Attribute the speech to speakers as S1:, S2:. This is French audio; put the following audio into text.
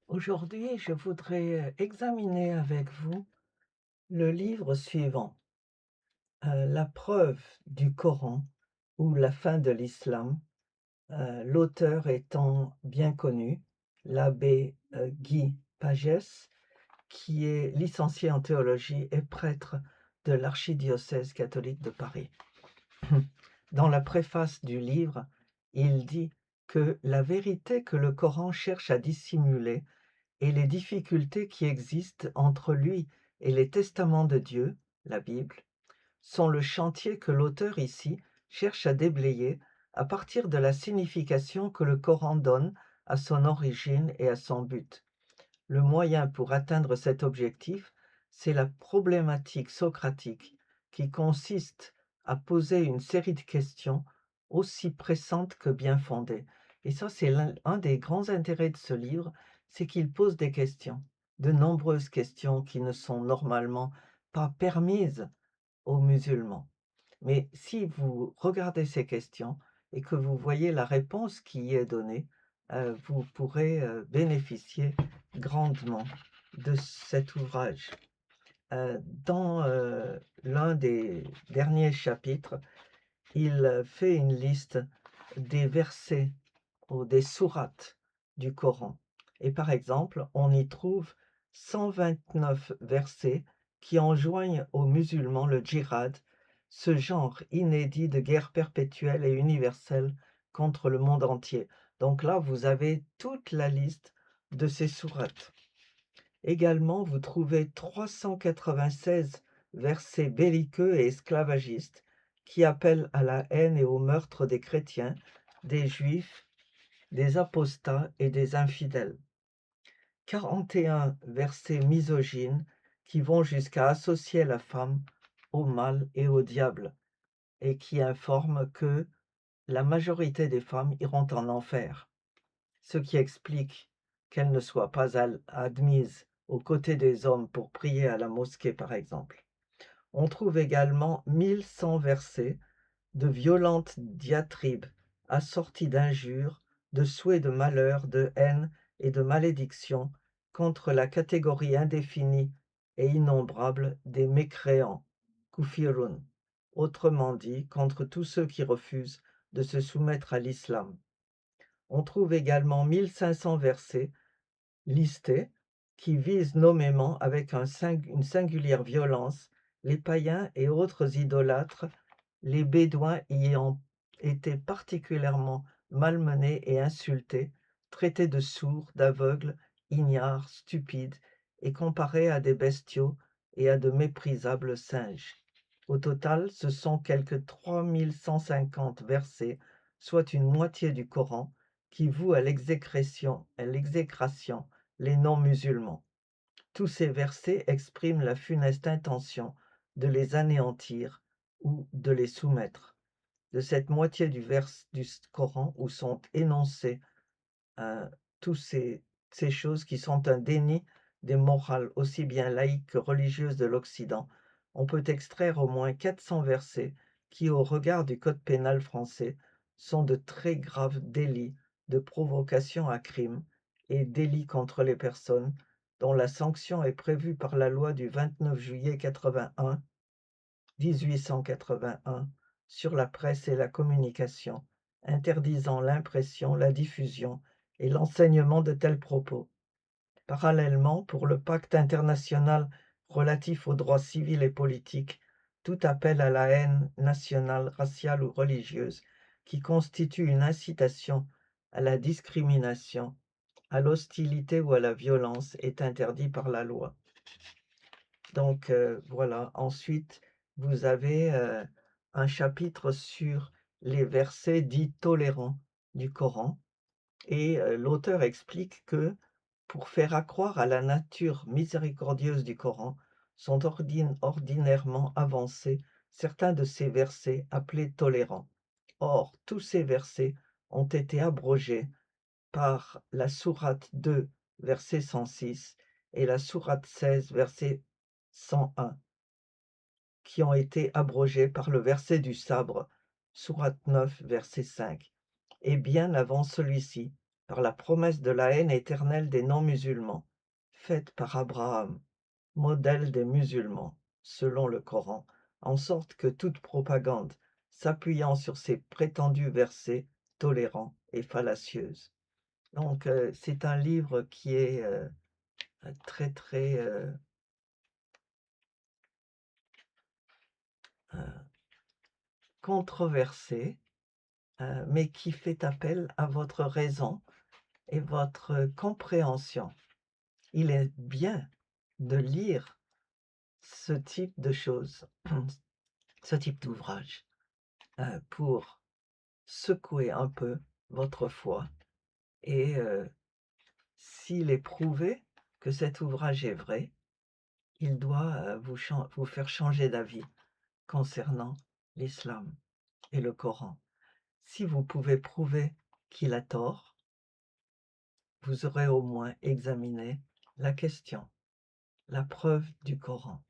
S1: Aujourd'hui, je voudrais examiner avec vous le livre suivant, La preuve du Coran ou la fin de l'islam, l'auteur étant bien connu, l'abbé Guy Pagès, qui est licencié en théologie et prêtre de l'archidiocèse catholique de Paris. Dans la préface du livre, il dit que la vérité que le Coran cherche à dissimuler et les difficultés qui existent entre lui et les testaments de Dieu, la Bible, sont le chantier que l'auteur ici cherche à déblayer à partir de la signification que le Coran donne à son origine et à son but. Le moyen pour atteindre cet objectif, c'est la problématique socratique qui consiste à poser une série de questions aussi pressantes que bien fondées. Et ça, c'est un des grands intérêts de ce livre, c'est qu'il pose des questions, de nombreuses questions qui ne sont normalement pas permises aux musulmans. Mais si vous regardez ces questions et que vous voyez la réponse qui y est donnée, vous pourrez bénéficier grandement de cet ouvrage. Dans l'un des derniers chapitres, il fait une liste des versets ou des sourates du Coran. Et par exemple, on y trouve 129 versets qui enjoignent aux musulmans le djihad, ce genre inédit de guerre perpétuelle et universelle contre le monde entier. Donc là, vous avez toute la liste de ces sourates. Également, vous trouvez 396 versets belliqueux et esclavagistes qui appellent à la haine et au meurtre des chrétiens, des juifs, des apostats et des infidèles. 41 versets misogynes qui vont jusqu'à associer la femme au mal et au diable et qui informent que la majorité des femmes iront en enfer, ce qui explique qu'elles ne soient pas admises aux côtés des hommes pour prier à la mosquée, par exemple. On trouve également 1100 versets de violentes diatribes assorties d'injures, de souhaits de malheur, de haine et de malédiction contre la catégorie indéfinie et innombrable des mécréants, kufirun, autrement dit contre tous ceux qui refusent de se soumettre à l'islam. On trouve également 1500 versets listés qui visent nommément avec une singulière violence les païens et autres idolâtres, les bédouins y ayant été particulièrement malmenés et insultés, traités de sourds, d'aveugles, ignares, stupides et comparés à des bestiaux et à de méprisables singes. Au total, ce sont quelques 3150 versets, soit une moitié du Coran, qui vouent à l'exécration les non-musulmans. Tous ces versets expriment la funeste intention de les anéantir ou de les soumettre. De cette moitié du Coran où sont énoncées toutes ces choses qui sont un déni des morales aussi bien laïques que religieuses de l'Occident, on peut extraire au moins 400 versets qui, au regard du code pénal français, sont de très graves délits de provocation à crime et délits contre les personnes dont la sanction est prévue par la loi du 29 juillet 1881 sur la presse et la communication, interdisant l'impression, la diffusion et l'enseignement de tels propos. Parallèlement, pour le pacte international relatif aux droits civils et politiques, tout appel à la haine nationale, raciale ou religieuse qui constitue une incitation à la discrimination, à l'hostilité ou à la violence est interdit par la loi. Donc voilà, ensuite vous avez un chapitre sur les versets dits tolérants du Coran et l'auteur explique que pour faire accroire à la nature miséricordieuse du Coran, sont ordinairement avancés certains de ces versets appelés tolérants. Or, tous ces versets ont été abrogés par la sourate 2, verset 106, et la sourate 16, verset 101, qui ont été abrogés par le verset du sabre, sourate 9, verset 5, et bien avant celui-ci, par la promesse de la haine éternelle des non-musulmans, faite par Abraham, modèle des musulmans, selon le Coran, en sorte que toute propagande s'appuyant sur ces prétendus versets tolérants et fallacieuse. Donc, c'est un livre qui est très, très controversé, mais qui fait appel à votre raison et votre compréhension. Il est bien de lire ce type de choses, ce type d'ouvrage, pour secouer un peu votre foi et s'il est prouvé que cet ouvrage est vrai, il doit, vous faire changer d'avis concernant l'islam et le Coran. Si vous pouvez prouver qu'il a tort, vous aurez au moins examiné la question, la preuve du Coran.